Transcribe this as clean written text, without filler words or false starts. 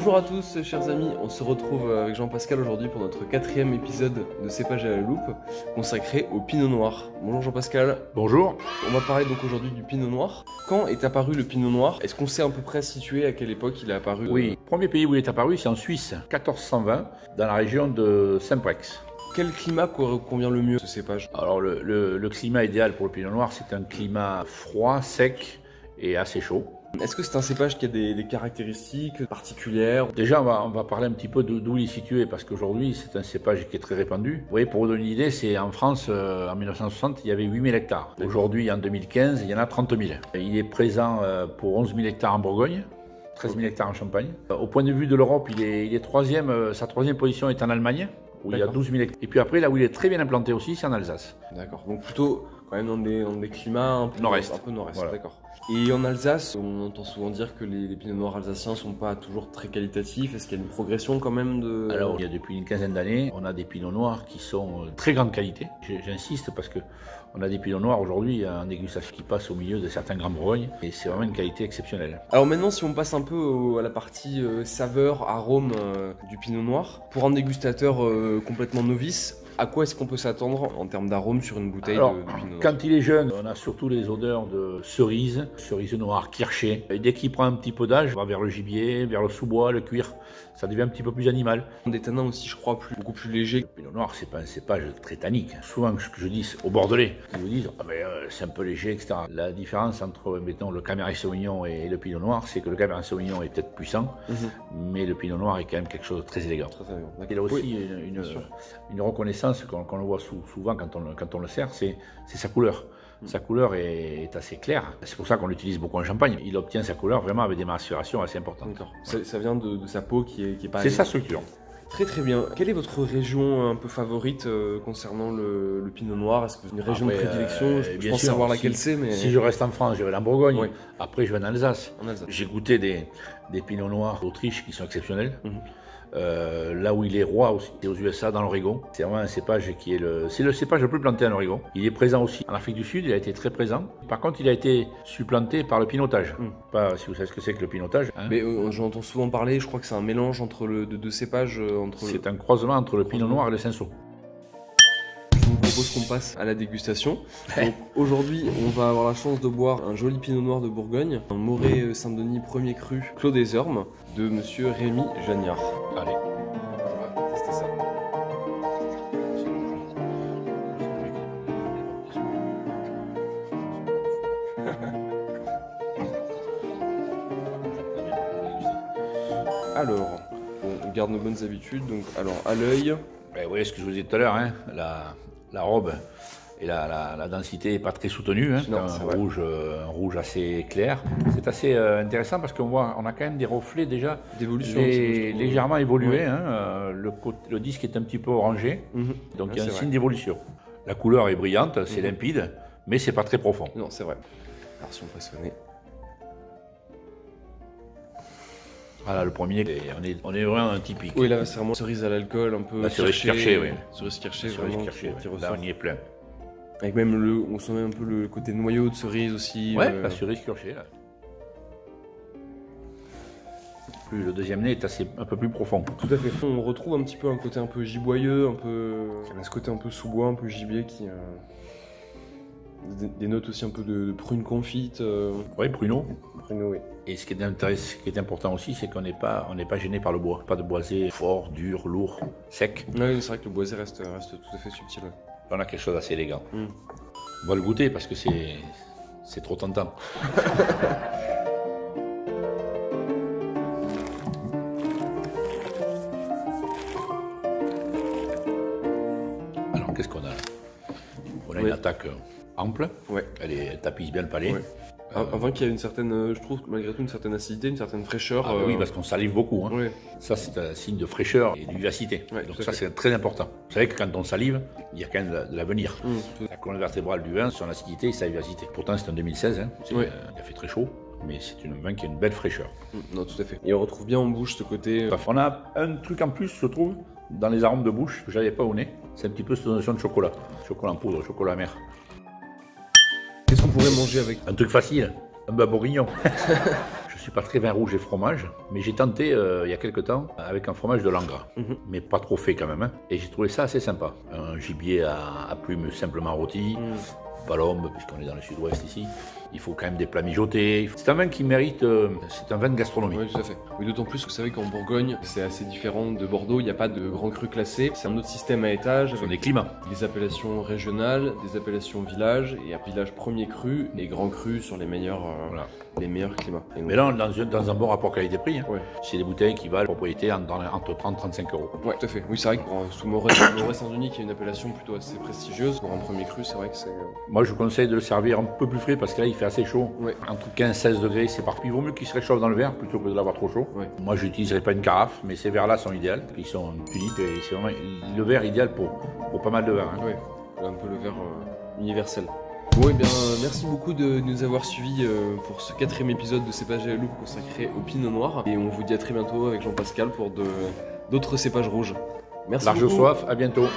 Bonjour à tous chers amis, on se retrouve avec Jean-Pascal aujourd'hui pour notre 4e épisode de Cépage à la loupe consacré au Pinot Noir. Bonjour Jean-Pascal. Bonjour. On va parler donc aujourd'hui du Pinot Noir. Quand est apparu le Pinot Noir? Est-ce qu'on sait à peu près situé à quelle époque il est apparu? Oui, le premier pays où il est apparu c'est en Suisse, 1420, dans la région de Saint-Prex. Quel climat convient le mieux ce cépage? Alors le climat idéal pour le Pinot Noir c'est un climat froid, sec et assez chaud. Est-ce que c'est un cépage qui a des caractéristiques particulières? Déjà, on va parler un petit peu d'où il est situé, parce qu'aujourd'hui, c'est un cépage qui est très répandu. Vous voyez, pour vous donner une idée, c'est en France, en 1960, il y avait 8000 hectares. Aujourd'hui, en 2015, il y en a 30 000. Il est présent pour 11 000 hectares en Bourgogne, 13 000 hectares en Champagne. Au point de vue de l'Europe, il est troisième, sa troisième position est en Allemagne, où il y a 12 000 hectares. Et puis après, là où il est très bien implanté aussi, c'est en Alsace. D'accord, donc plutôt quand même dans des climats un peu nord-est. Voilà. D'accord. Et en Alsace, on entend souvent dire que les pinots noirs alsaciens sont pas toujours très qualitatifs. Est-ce qu'il y a une progression quand même de... Alors, il y a depuis une quinzaine d'années, on a des pinots noirs qui sont de très grande qualité. J'insiste parce que on a des pinots noirs aujourd'hui en dégustation qui passent au milieu de certains grands Bourgognes et c'est vraiment une qualité exceptionnelle. Alors maintenant, si on passe un peu à la partie saveur, arôme du pinot noir, pour un dégustateur complètement novice, à quoi est-ce qu'on peut s'attendre en termes d'arôme sur une bouteille de pinot noir? Quand il est jeune, on a surtout les odeurs de cerise noire, kirschée. Et dès qu'il prend un petit peu d'âge, on va vers le gibier, vers le sous-bois, le cuir. Ça devient un petit peu plus animal. Des tanins aussi, je crois, beaucoup plus légers. Le pinot noir, c'est pas un cépage très tannique. Souvent, ce que je dis aux Bordelais, ils vous disent c'est un peu léger, etc. La différence entre, mettons, le Cabernet Sauvignon et le pinot noir, c'est que le Cabernet Sauvignon est peut-être puissant, mais le pinot noir est quand même quelque chose de très élégant. Il a aussi une reconnaissance qu'on le voit souvent quand on le sert, c'est sa couleur. Sa couleur est assez claire. C'est pour ça qu'on l'utilise beaucoup en Champagne. Il obtient sa couleur vraiment avec des macérations assez importantes. D'accord. Ça vient de sa peau qui est pas... C'est sa structure. Très très bien. Quelle est votre région un peu favorite concernant le Pinot Noir? Est-ce que vous avez une région de prédilection? Je pense savoir laquelle c'est, mais... Si je reste en France, je vais en Bourgogne. Oui. Après, je vais en Alsace. Alsace. J'ai goûté des Pinots Noirs d'Autriche qui sont exceptionnels. Là où il est roi aussi, c'est aux USA, dans l'Oregon. C'est vraiment un cépage qui est c'est le cépage le plus planté en Oregon. Il est présent aussi en Afrique du Sud, il a été très présent. Par contre, il a été supplanté par le pinotage. Pas si vous savez ce que c'est que le pinotage. Hein. Mais j'entends souvent parler, je crois que c'est un mélange entre de deux cépages. C'est un croisement entre le pinot noir et le cinsault. Je vous propose qu'on passe à la dégustation. Donc aujourd'hui, on va avoir la chance de boire un joli pinot noir de Bourgogne, un Morée Saint-Denis premier cru Clos des Ormes de monsieur Rémi Jagnard. Allez. On va tester ça. Alors, on garde nos bonnes habitudes. Donc, alors à l'œil. Vous voyez ce que je vous disais tout à l'heure, hein, la robe et la densité n'est pas très soutenue, hein, non, un rouge assez clair. C'est assez intéressant parce qu'on a quand même des reflets déjà d'évolution légèrement évolués. Hein, le disque est un petit peu orangé, donc il y a un signe d'évolution. La couleur est brillante, c'est limpide, mais c'est pas très profond. Non, c'est vrai. Alors si on passe au nez. Voilà, le premier, on est vraiment un typique. Oui, là c'est vraiment cerise à l'alcool, un peu. La cerise kirschée, oui. Cerise kirschée, vraiment. Là, on y est plein. Avec même on sent même un peu le côté noyau de cerise aussi. Ouais, la cerise kirschée, là. Le deuxième nez est un peu plus profond. Tout à fait. On retrouve un petit peu un côté un peu giboyeux, ce côté un peu sous-bois, un peu gibier qui. Des notes aussi un peu de prune confite. Oui, pruneau. Pruneau, oui. Et ce qui est important aussi, c'est qu'on n'est pas gêné par le bois. Pas de boisé fort, dur, lourd, sec. Oui, c'est vrai que le boisé reste tout à fait subtil. Ouais. On a quelque chose d'assez élégant. On va le goûter parce que c'est trop tentant. Alors, qu'est-ce qu'on a là? On a une attaque ample. Ouais. Elle tapisse bien le palais. Ouais. Avant qu'il y ait une certaine, je trouve malgré tout une certaine acidité, une certaine fraîcheur. Oui, parce qu'on salive beaucoup. Hein. Ouais. Ça, c'est un signe de fraîcheur et de vivacité. Ouais, donc ça, c'est très important. Vous savez que quand on salive, il y a quand même de l'avenir. La colonne vertébrale du vin, son acidité et sa vivacité. Pourtant, c'est en 2016. Hein. Il a fait très chaud, mais c'est un vin qui a une belle fraîcheur. Non, tout à fait. Et on retrouve bien en bouche ce côté... On a un truc en plus, je trouve, dans les arômes de bouche, que j'avais pas au nez. C'est un petit peu cette notion de chocolat. Chocolat en poudre, chocolat amer. Qu'est-ce qu'on pourrait manger avec? Un truc facile. Un bas bourguignon. Je Je suis pas très vin rouge et fromage, mais j'ai tenté il y a quelques temps avec un fromage de Langres, mais pas trop fait quand même. Hein. Et j'ai trouvé ça assez sympa. Un gibier à plumes simplement rôti, palombe, puisqu'on est dans le sud-ouest ici. Il faut quand même des plats mijotés. C'est un vin qui mérite, c'est un vin de gastronomie. Oui, tout à fait. Oui, d'autant plus que vous savez qu'en Bourgogne, c'est assez différent de Bordeaux. Il n'y a pas de grands crus classés. C'est un autre système à étage. Ce sont des climats. Des appellations régionales, des appellations villages, et un village premier cru et grand cru sur les meilleurs, les meilleurs climats. Et mais là, dans un bon rapport qualité-prix, hein, ouais. C'est des bouteilles qui valent propriété entre 30 et 35 euros. Oui, tout à fait. Oui, c'est vrai que sous Moret Saint-Denis, qui est une appellation plutôt assez prestigieuse, pour un premier cru, c'est vrai que c'est... Moi, je vous conseille de le servir un peu plus frais parce que là, il fait assez chaud. Ouais. Entre 15 et 16 degrés, c'est parti. Il vaut mieux qu'il se réchauffe dans le verre plutôt que de l'avoir trop chaud. Ouais. Moi, je n'utiliserai pas une carafe, mais ces verres-là sont idéaux. Ils sont uniques et c'est vraiment le verre idéal pour pas mal de vins. Hein. Oui, un peu le verre universel. Bon, et bien, merci beaucoup de nous avoir suivis pour ce 4e épisode de Cépages et la Loupe consacré au Pinot Noir. Et on vous dit à très bientôt avec Jean-Pascal pour d'autres cépages rouges. Merci beaucoup. Large soif, à bientôt.